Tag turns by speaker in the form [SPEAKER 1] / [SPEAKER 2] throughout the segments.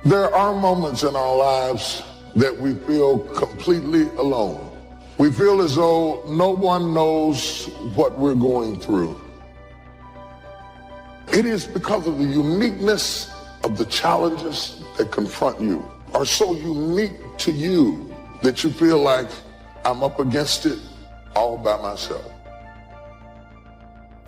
[SPEAKER 1] There are moments in our lives that we feel completely alone. We feel as though no one knows what we're going through. It is because of the uniqueness of the challenges that confront you are so unique to you that you feel like I'm up against it all by myself.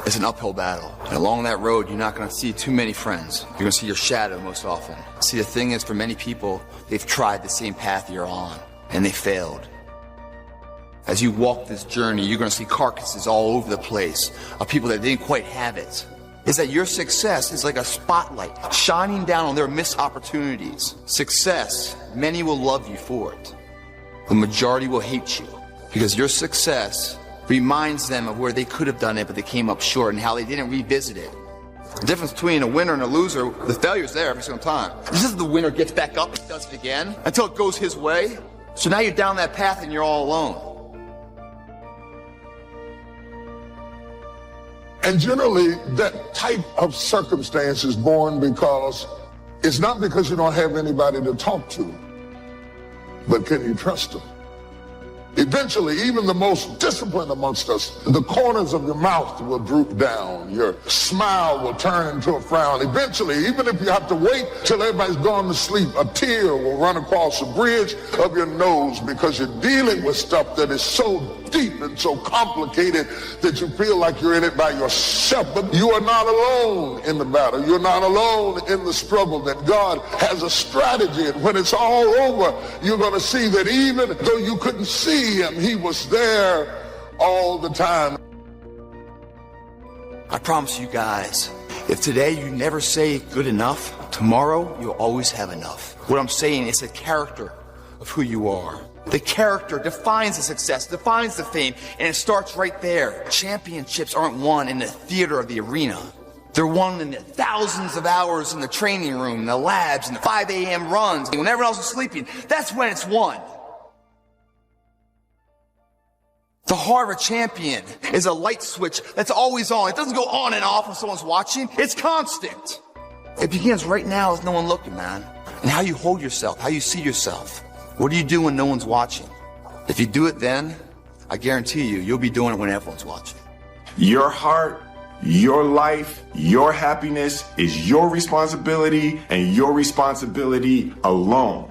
[SPEAKER 2] It's an uphill battle. And along that road, you're not going to see too many friends. You're going to see your shadow most often. See, the thing is, for many people, they've tried the same path you're on, and they failed. As you walk this journey, you're going to see carcasses all over the place of people that didn't quite have it. Is that your success is like a spotlight shining down on their missed opportunities. Success, many will love you for it. The majority will hate you because your success reminds them of where they could have done it, but they came up short and how they didn't revisit it. The difference between a winner and a loser, the failure's there every single time. This is the winner gets back up and does it again until it goes his way. So now you're down that path and you're all alone.
[SPEAKER 1] And generally, that type of circumstance is born because it's not because you don't have anybody to talk to, but can you trust them? Eventually, even the most disciplined amongst us, the corners of your mouth will droop down. Your smile will turn into a frown. Eventually, even if you have to wait till everybody's gone to sleep, a tear will run across the bridge of your nose because you're dealing with stuff that is so deep and so complicated that you feel like you're in it by yourself. But you are not alone in the battle. You're not alone in the struggle, that God has a strategy. And when it's all over, you're going to see that even though you couldn't see him, he was there all the time.
[SPEAKER 2] I promise you guys, if today you never say good enough, tomorrow you'll always have enough. What I'm saying is the character of who you are. The character defines the success, defines the fame, and it starts right there. Championships aren't won in the theater or the arena. They're won in the thousands of hours in the training room, in the labs, in the 5 a.m. runs, when everyone else is sleeping. That's when it's won. The heart of a champion is a light switch that's always on. It doesn't go on and off when someone's watching. It's constant. It begins right now with no one looking, man. And how you hold yourself, how you see yourself. What do you do when no one's watching? If you do it then, I guarantee you, you'll be doing it when everyone's watching.
[SPEAKER 3] Your heart, your life, your happiness is your responsibility and your responsibility alone.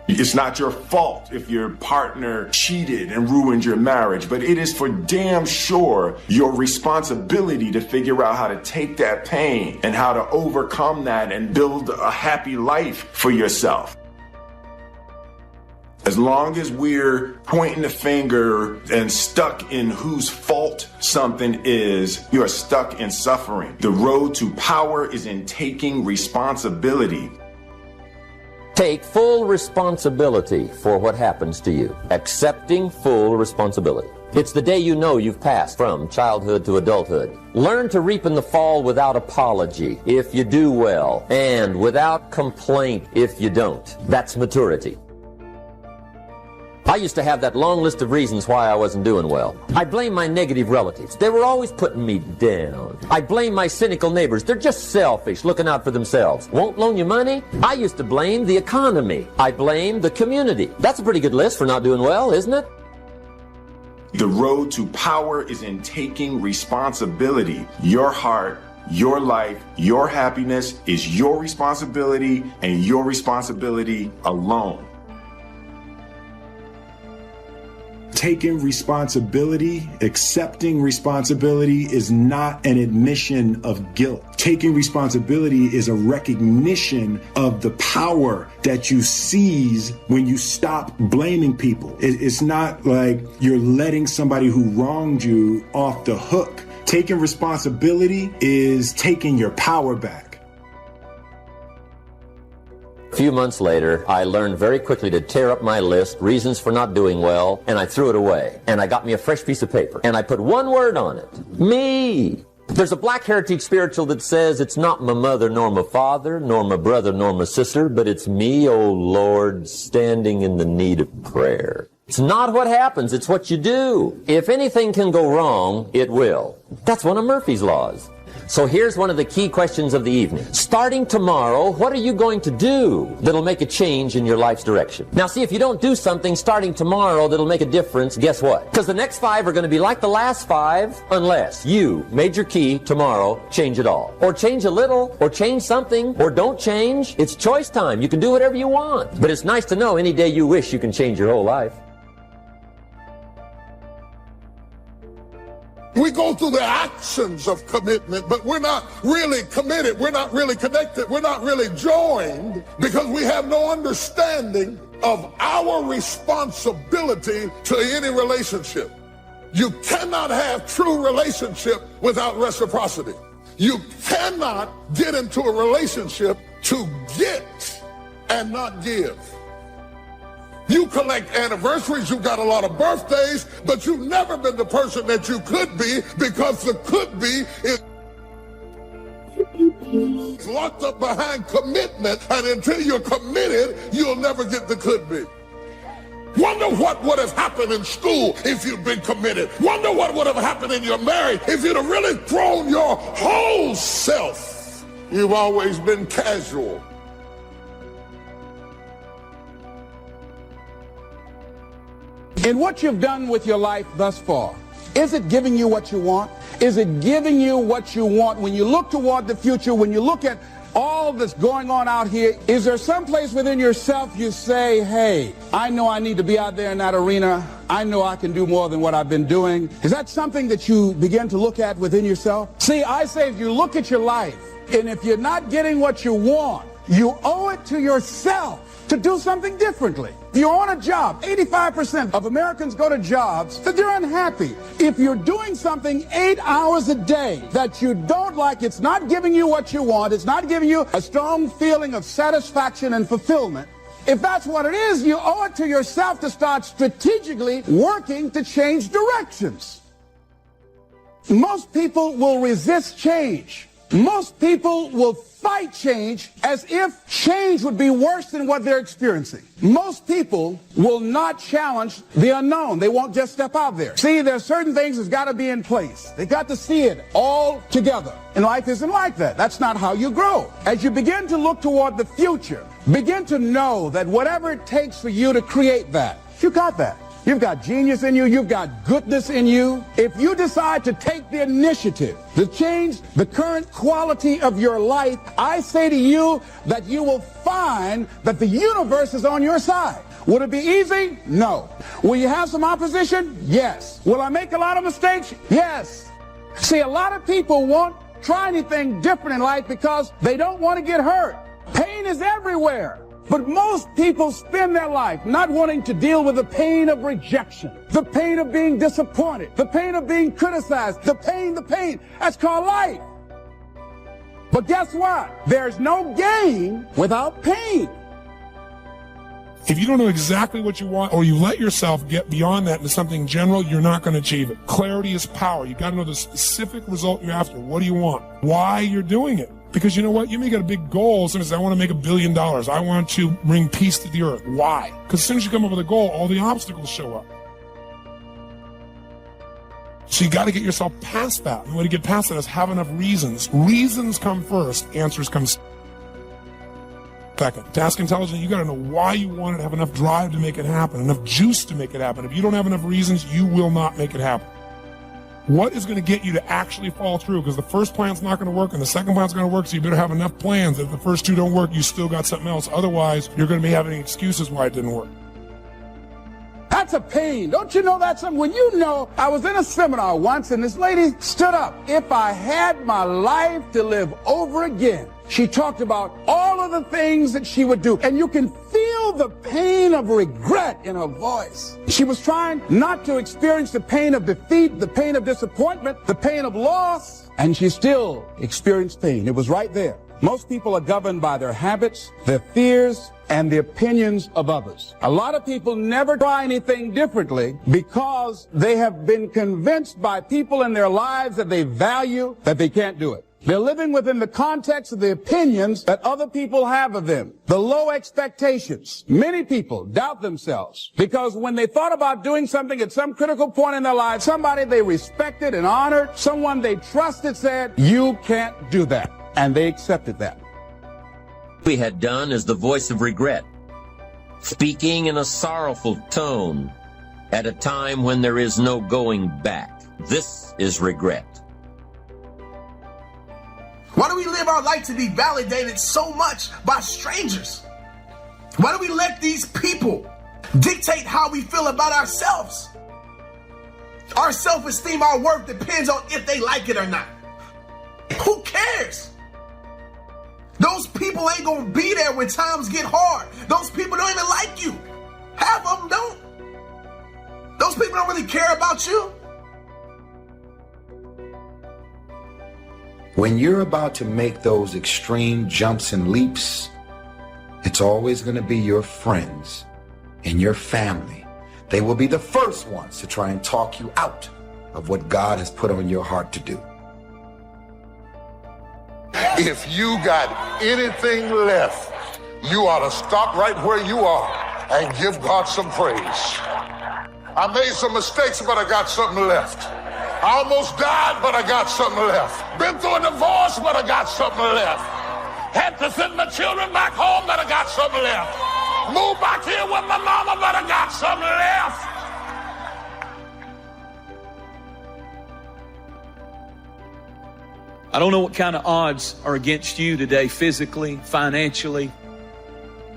[SPEAKER 3] It's not your fault if your partner cheated and ruined your marriage, but it is for damn sure your responsibility to figure out how to take that pain and how to overcome that and build a happy life for yourself. As long as we're pointing the finger and stuck in whose fault something is, you are stuck in suffering. The road to power is in taking responsibility.
[SPEAKER 4] Take full responsibility for what happens to you. Accepting full responsibility. It's the day you know you've passed from childhood to adulthood. Learn to reap in the fall without apology if you do well, and without complaint if you don't. That's maturity. I used to have that long list of reasons why I wasn't doing well. I blame my negative relatives. They were always putting me down. I blame my cynical neighbors. They're just selfish, looking out for themselves. Won't loan you money? I used to blame the economy. I blame the community. That's a pretty good list for not doing well, isn't it?
[SPEAKER 3] The road to power is in taking responsibility. Your heart, your life, your happiness is your responsibility and your responsibility alone.
[SPEAKER 5] Taking responsibility, accepting responsibility is not an admission of guilt. Taking responsibility is a recognition of the power that you seize when you stop blaming people. It's not like you're letting somebody who wronged you off the hook. Taking responsibility is taking your power back.
[SPEAKER 4] A few months later, I learned very quickly to tear up my list, reasons for not doing well, and I threw it away. And I got me a fresh piece of paper, and I put one word on it. Me. There's a black heritage spiritual that says it's not my mother nor my father, nor my brother nor my sister, but it's me, oh Lord, standing in the need of prayer. It's not what happens, it's what you do. If anything can go wrong, it will. That's one of Murphy's laws. So here's one of the key questions of the evening. Starting tomorrow, what are you going to do that'll make a change in your life's direction? Now see, if you don't do something starting tomorrow that'll make a difference, guess what? Because the next 5 are going to be like the last 5 unless you, major key, tomorrow, change it all. Or change a little, or change something, or don't change. It's choice time. You can do whatever you want. But it's nice to know any day you wish you can change your whole life.
[SPEAKER 1] We go through the actions of commitment, but we're not really committed. We're not really connected. We're not really joined because we have no understanding of our responsibility to any relationship. You cannot have true relationship without reciprocity. You cannot get into a relationship to get and not give. You collect anniversaries, you've got a lot of birthdays, but you've never been the person that you could be because the could be is locked up behind commitment, and until you're committed, you'll never get the could be. Wonder what would have happened in school if you'd been committed. Wonder what would have happened in your marriage if you'd have really thrown your whole self. You've always been casual.
[SPEAKER 6] In what you've done with your life thus far, is it giving you what you want? Is it giving you what you want? When you look toward the future, when you look at all that's going on out here, is there some place within yourself you say, hey, I know I need to be out there in that arena. I know I can do more than what I've been doing. Is that something that you begin to look at within yourself? See, I say if you look at your life, and if you're not getting what you want, you owe it to yourself to do something differently. If you're on a job, 85% of Americans go to jobs that they're unhappy. If you're doing something 8 hours a day that you don't like, it's not giving you what you want, it's not giving you a strong feeling of satisfaction and fulfillment. If that's what it is, you owe it to yourself to start strategically working to change directions. Most people will resist change. Most people will fight change as if change would be worse than what they're experiencing. Most people will not challenge the unknown. They won't just step out there. See, there are certain things that's got to be in place. They got to see it all together. And life isn't like that. That's not how you grow. As you begin to look toward the future, begin to know that whatever it takes for you to create that, you got that. You've got genius in you. You've got goodness in you. If you decide to take the initiative to change the current quality of your life, I say to you that you will find that the universe is on your side. Will it be easy? No. Will you have some opposition? Yes. Will I make a lot of mistakes? Yes. See, a lot of people won't try anything different in life because they don't want to get hurt. Pain is everywhere. But most people spend their life not wanting to deal with the pain of rejection, the pain of being disappointed, the pain of being criticized, the pain. That's called life. But guess what? There's no gain without pain.
[SPEAKER 7] If you don't know exactly what you want, or you let yourself get beyond that into something general, you're not going to achieve it. Clarity is power. You got to know the specific result you're after. What do you want? Why you're doing it? Because you know what? You may get a big goal. Somebody says, I want to make $1 billion. I want to bring peace to the earth. Why? Because as soon as you come up with a goal, all the obstacles show up. So you got to get yourself past that. And the way to get past that is have enough reasons. Reasons come first. Answers come second. Task intelligent, you got to know why you want it, have enough drive to make it happen, enough juice to make it happen. If you don't have enough reasons, you will not make it happen. What is going to get you to actually fall through? Because the first plan's not going to work and the second plan's going to work, so you better have enough plans. If the first two don't work, you still got something else. Otherwise, you're going to be having excuses why it didn't work.
[SPEAKER 6] That's a pain. Don't you know that's something? When you know, I was in a seminar once and this lady stood up. If I had my life to live over again, she talked about all of the things that she would do. And you can feel the pain of regret in her voice. She was trying not to experience the pain of defeat, the pain of disappointment, the pain of loss, and she still experienced pain. It was right there. Most people are governed by their habits, their fears, and the opinions of others. A lot of people never try anything differently because they have been convinced by people in their lives that they value that they can't do it. They're living within the context of the opinions that other people have of them. The low expectations. Many people doubt themselves because when they thought about doing something at some critical point in their lives, somebody they respected and honored, someone they trusted said, "You can't do that." And they accepted that.
[SPEAKER 4] We had done is the voice of regret, speaking in a sorrowful tone at a time when there is no going back. This is regret.
[SPEAKER 8] Why do we live our life to be validated so much by strangers? Why do we let these people dictate how we feel about ourselves? Our self-esteem, our worth depends on if they like it or not. Who cares? Those people ain't gonna be there when times get hard. Those people don't even like you. Half of them don't. Those people don't really care about you.
[SPEAKER 9] When you're about to make those extreme jumps and leaps, it's always going to be your friends and your family. They will be the first ones to try and talk you out of what God has put on your heart to do.
[SPEAKER 1] If you got anything left, you ought to stop right where you are and give God some praise. I made some mistakes, but I got something left. I almost died, but I got something left. Been through a divorce, but I got something left. Had to send my children back home, but I got something left. Moved back here with my mama, but I got something left.
[SPEAKER 10] I don't know what kind of odds are against you today, physically, financially.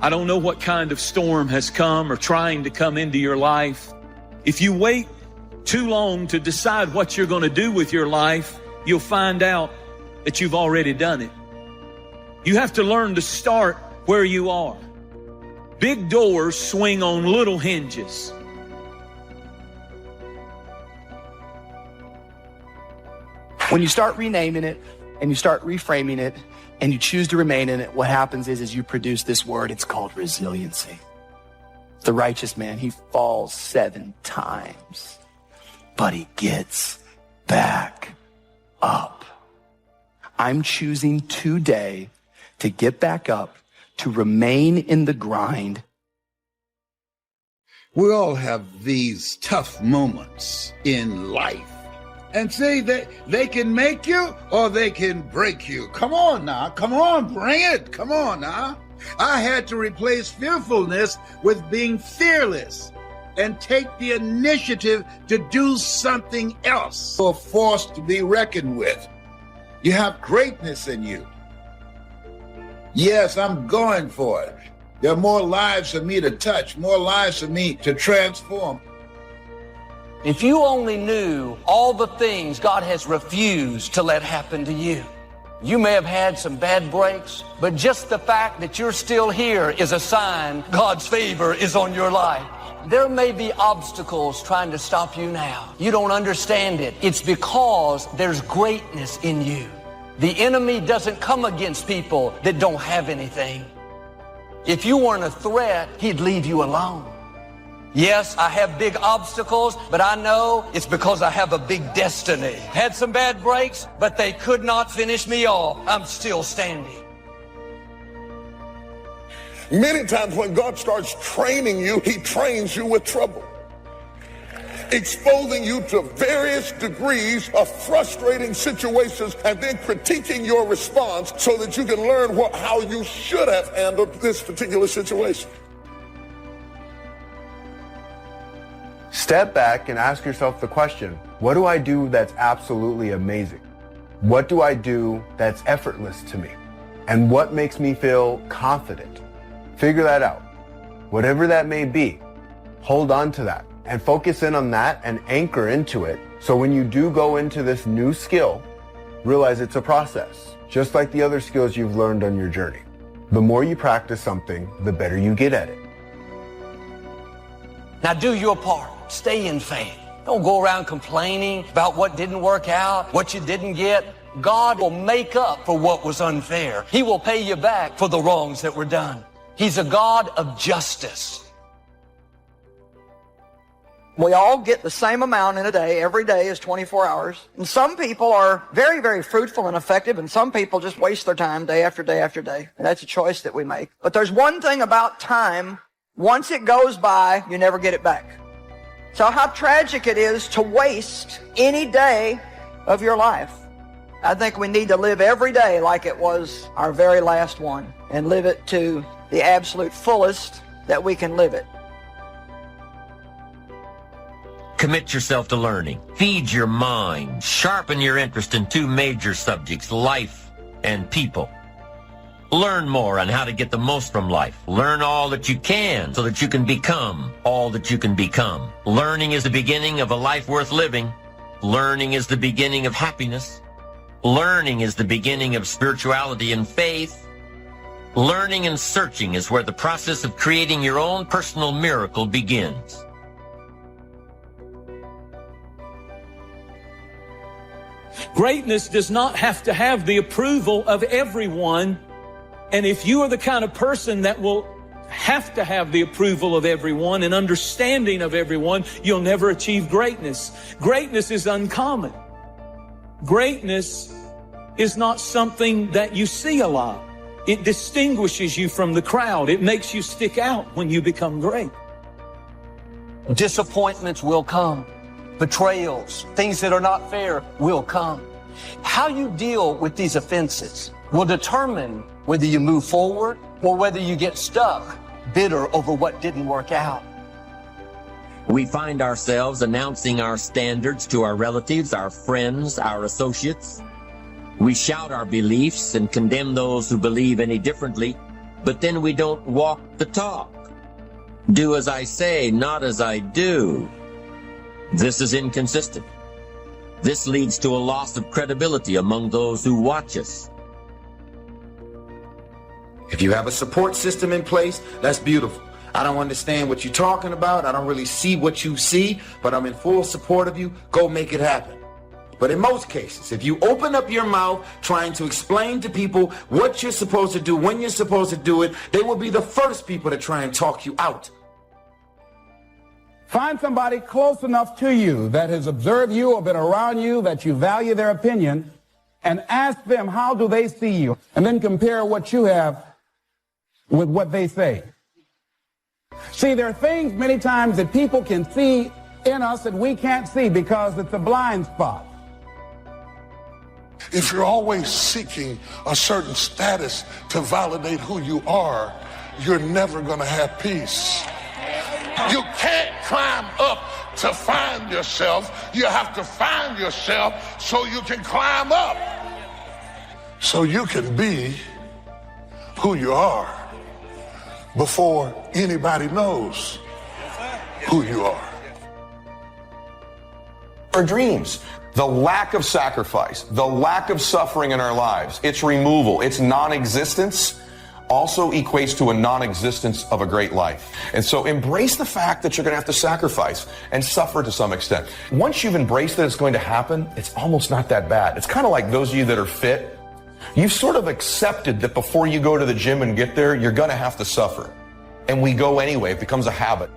[SPEAKER 10] I don't know what kind of storm has come or trying to come into your life. If you wait too long to decide what you're going to do with your life, you'll find out that you've already done it. You have to learn to start where you are. Big doors swing on little hinges.
[SPEAKER 8] When you start renaming it and you start reframing it and you choose to remain in it, what happens is you produce this word. It's called resiliency. The righteous man, he falls 7 times, but he gets back up. I'm choosing today to get back up, to remain in the grind.
[SPEAKER 11] We all have these tough moments in life. And see, they can make you or they can break you. Come on now. Come on, bring it. Come on now. I had to replace fearfulness with being fearless and take the initiative to do something else. You're a force to be reckoned with. You have greatness in you. Yes, I'm going for it. There are more lives for me to touch, more lives for me to transform.
[SPEAKER 12] If you only knew all the things God has refused to let happen to you. You may have had some bad breaks, but just the fact that you're still here is a sign God's favor is on your life. There may be obstacles trying to stop you now. You don't understand it. It's because there's greatness in you. The enemy doesn't come against people that don't have anything. If you weren't a threat, he'd leave you alone. Yes, I have big obstacles, but I know it's because I have a big destiny. Had some bad breaks, but they could not finish me off. I'm still standing.
[SPEAKER 1] Many times when God starts training you, he trains you with trouble, exposing you to various degrees of frustrating situations and then critiquing your response so that you can learn how you should have handled this particular situation.
[SPEAKER 13] Step back and ask yourself the question, what do I do that's absolutely amazing? What do I do that's effortless to me? And what makes me feel confident? Figure that out. Whatever that may be, hold on to that and focus in on that and anchor into it. So when you do go into this new skill, realize it's a process, just like the other skills you've learned on your journey. The more you practice something, the better you get at it.
[SPEAKER 12] Now do your part. Stay in faith. Don't go around complaining about what didn't work out, what you didn't get. God will make up for what was unfair. He will pay you back for the wrongs that were done. He's a God of justice.
[SPEAKER 14] We all get the same amount in a day. Every day is 24 hours. And some people are very, very fruitful and effective, and some people just waste their time day after day after day. And that's a choice that we make. But there's one thing about time. Once it goes by, you never get it back. So how tragic it is to waste any day of your life. I think we need to live every day like it was our very last one, and live it to the absolute fullest that we can live it.
[SPEAKER 4] Commit yourself to learning. Feed your mind. Sharpen your interest in two major subjects, life and people. Learn more on how to get the most from life. Learn all that you can so that you can become all that you can become. Learning is the beginning of a life worth living. Learning is the beginning of happiness. Learning is the beginning of spirituality and faith. Learning and searching is where the process of creating your own personal miracle begins.
[SPEAKER 10] Greatness does not have to have the approval of everyone. And if you are the kind of person that will have to have the approval of everyone and understanding of everyone, you'll never achieve greatness. Greatness is uncommon. Greatness is not something that you see a lot. It distinguishes you from the crowd. It makes you stick out when you become great.
[SPEAKER 12] Disappointments will come. Betrayals, things that are not fair will come. How you deal with these offenses will determine whether you move forward or whether you get stuck, bitter over what didn't work out.
[SPEAKER 4] We find ourselves announcing our standards to our relatives, our friends, our associates. We shout our beliefs and condemn those who believe any differently, but then we don't walk the talk. Do as I say, not as I do. This is inconsistent. This leads to a loss of credibility among those who watch us.
[SPEAKER 9] If you have a support system in place, that's beautiful. I don't understand what you're talking about. I don't really see what you see, but I'm in full support of you. Go make it happen. But in most cases, if you open up your mouth trying to explain to people what you're supposed to do, when you're supposed to do it, they will be the first people to try and talk you out.
[SPEAKER 6] Find somebody close enough to you that has observed you or been around you that you value their opinion, and ask them how do they see you, and then compare what you have with what they say. See, there are things many times that people can see in us that we can't see because it's a blind spot.
[SPEAKER 1] If you're always seeking a certain status to validate who you are, you're never going to have peace. You can't climb up to find yourself. You have to find yourself so you can climb up. So you can be who you are before anybody knows who you are.
[SPEAKER 15] Our dreams, the lack of sacrifice, the lack of suffering in our lives, its removal, its non-existence also equates to a non-existence of a great life. And so embrace the fact that you're going to have to sacrifice and suffer to some extent. Once you've embraced that it's going to happen, it's almost not that bad. It's kind of like those of you that are fit. You've sort of accepted that before you go to the gym and get there, you're going to have to suffer. And we go anyway. It becomes a habit.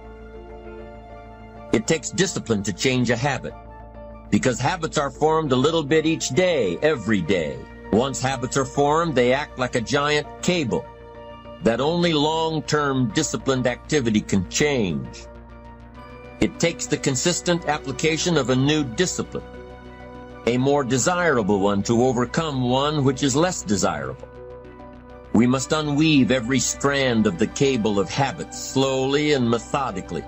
[SPEAKER 4] It takes discipline to change a habit, because habits are formed a little bit each day, every day. Once habits are formed, they act like a giant cable that only long-term disciplined activity can change. It takes the consistent application of a new discipline, a more desirable one, to overcome one which is less desirable. We must unweave every strand of the cable of habits slowly and methodically.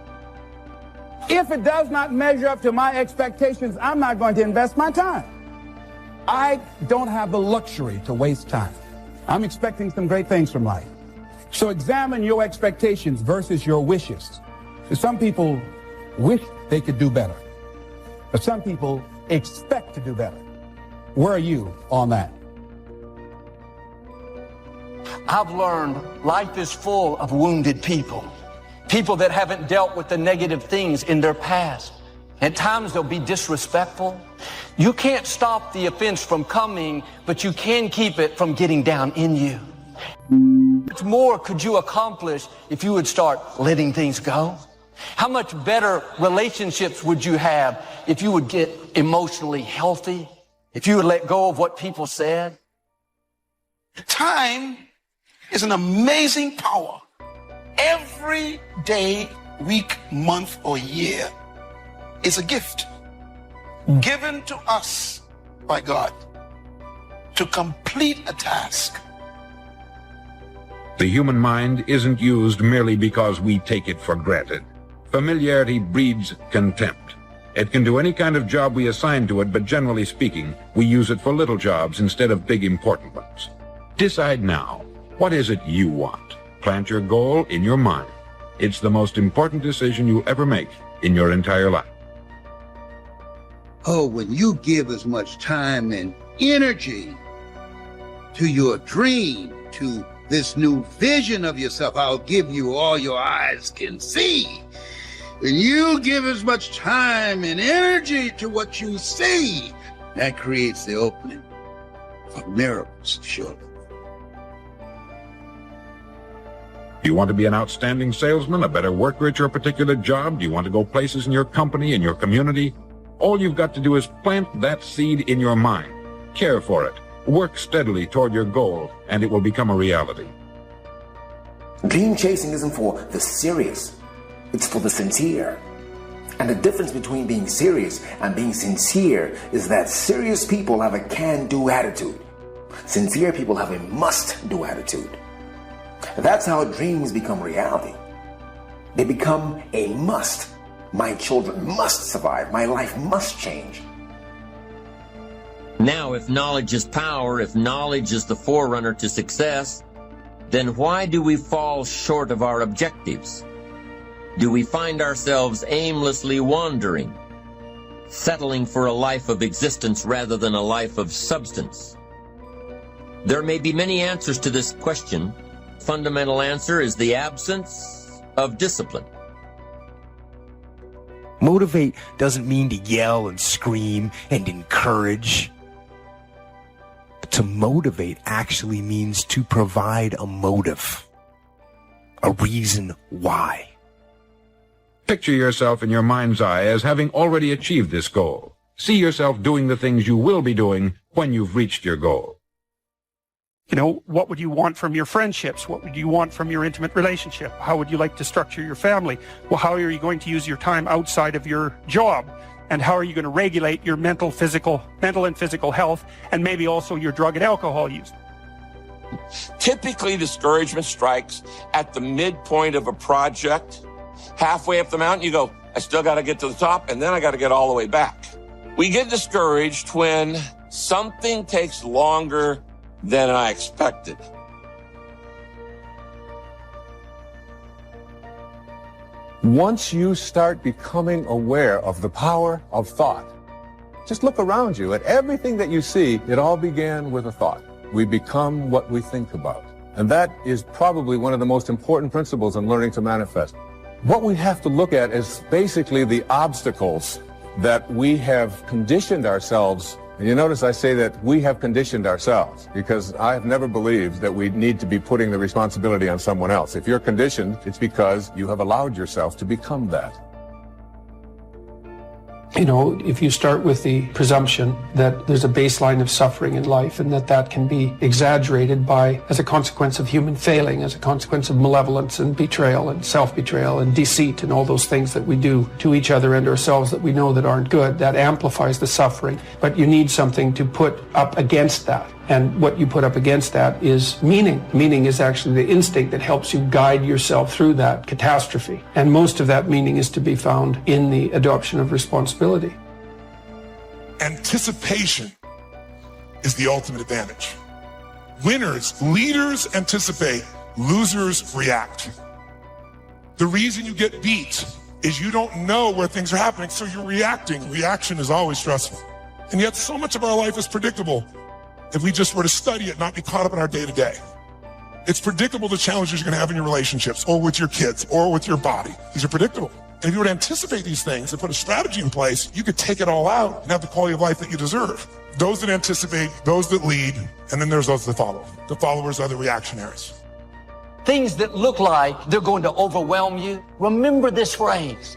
[SPEAKER 6] If it does not measure up to my expectations, I'm not going to invest my time. I don't have the luxury to waste time. I'm expecting some great things from life. So examine your expectations versus your wishes. Some people wish they could do better, but some people expect to do better. Where are you on that?
[SPEAKER 12] I've learned life is full of wounded people. People that haven't dealt with the negative things in their past. At times they'll be disrespectful. You can't stop the offense from coming, but you can keep it from getting down in you. What more could you accomplish if you would start letting things go? How much better relationships would you have if you would get emotionally healthy? If you would let go of what people said?
[SPEAKER 16] Time is an amazing power. Every day, week, month, or year is a gift given to us by God to complete a task.
[SPEAKER 17] The human mind isn't used merely because we take it for granted. Familiarity breeds contempt. It can do any kind of job we assign to it, but generally speaking, we use it for little jobs instead of big important ones. Decide now. What is it you want? Plant your goal in your mind. It's the most important decision you'll ever make in your entire life.
[SPEAKER 11] Oh, when you give as much time and energy to your dream, to this new vision of yourself, I'll give you all your eyes can see. When you give as much time and energy to what you see, that creates the opening for miracles, surely.
[SPEAKER 17] Do you want to be an outstanding salesman, a better worker at your particular job? Do you want to go places in your company, in your community? All you've got to do is plant that seed in your mind. Care for it. Work steadily toward your goal, and it will become a reality.
[SPEAKER 18] Dream chasing isn't for the serious. It's for the sincere. And the difference between being serious and being sincere is that serious people have a can-do attitude. Sincere people have a must-do attitude. That's how dreams become reality. They become a must. My children must survive. My life must change.
[SPEAKER 4] Now, if knowledge is power, if knowledge is the forerunner to success, then why do we fall short of our objectives? Do we find ourselves aimlessly wandering, settling for a life of existence rather than a life of substance? There may be many answers to this question. Fundamental answer is the absence of discipline.
[SPEAKER 19] Motivate doesn't mean to yell and scream and encourage. To motivate actually means to provide a motive, a reason why.
[SPEAKER 17] Picture yourself in your mind's eye as having already achieved this goal. See yourself doing the things you will be doing when you've reached your goal.
[SPEAKER 20] You know, what would you want from your friendships? What would you want from your intimate relationship? How would you like to structure your family? Well, how are you going to use your time outside of your job? And how are you going to regulate your mental and physical health, and maybe also your drug and alcohol use?
[SPEAKER 21] Typically, discouragement strikes at the midpoint of a project. Halfway up the mountain, you go, I still got to get to the top, and then I got to get all the way back. We get discouraged when something takes longer than I expected.
[SPEAKER 22] Once you start becoming aware of the power of thought, just look around you at everything that you see. It all began with a thought. We become what we think about. And that is probably one of the most important principles in learning to manifest. What we have to look at is basically the obstacles that we have conditioned ourselves. And you notice I say that we have conditioned ourselves, because I have never believed that we need to be putting the responsibility on someone else. If you're conditioned, it's because you have allowed yourself to become that.
[SPEAKER 23] You know, if you start with the presumption that there's a baseline of suffering in life and that can be exaggerated as a consequence of human failing, as a consequence of malevolence and betrayal and self-betrayal and deceit and all those things that we do to each other and ourselves that we know that aren't good, that amplifies the suffering. But you need something to put up against that. And what you put up against that is meaning. Meaning is actually the instinct that helps you guide yourself through that catastrophe. And most of that meaning is to be found in the adoption of responsibility.
[SPEAKER 7] Anticipation is the ultimate advantage. Winners, leaders anticipate, losers react. The reason you get beat is you don't know where things are happening, so you're reacting. Reaction is always stressful. And yet so much of our life is predictable. If we just were to study it, not be caught up in our day-to-day. It's predictable the challenges you're going to have in your relationships or with your kids or with your body. These are predictable. And if you were to anticipate these things and put a strategy in place, you could take it all out and have the quality of life that you deserve. Those that anticipate, those that lead, and then there's those that follow. The followers are the reactionaries.
[SPEAKER 12] things that look like they're going to overwhelm you, remember this phrase.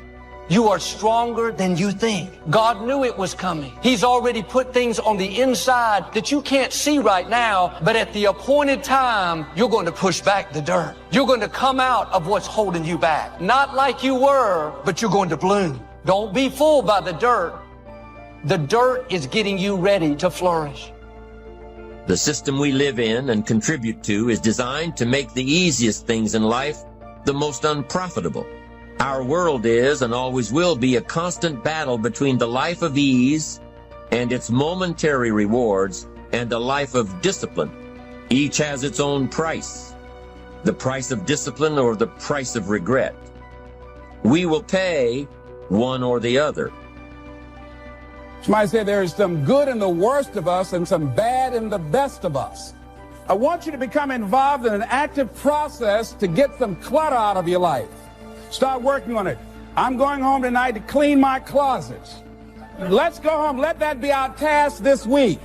[SPEAKER 12] You are stronger than you think. God knew it was coming. He's already put things on the inside that you can't see right now, but at the appointed time, you're going to push back the dirt. You're going to come out of what's holding you back. Not like you were, but you're going to bloom. Don't be fooled by the dirt. The dirt is getting you ready to flourish.
[SPEAKER 4] The system we live in and contribute to is designed to make the easiest things in life the most unprofitable. Our world is and always will be a constant battle between the life of ease and its momentary rewards and a life of discipline. Each has its own price, the price of discipline or the price of regret. We will pay one or the other.
[SPEAKER 6] Somebody said there is some good in the worst of us and some bad in the best of us. I want you to become involved in an active process to get some clutter out of your life. Start working on it. I'm going home tonight to clean my closets. Let's go home. Let that be our task this week.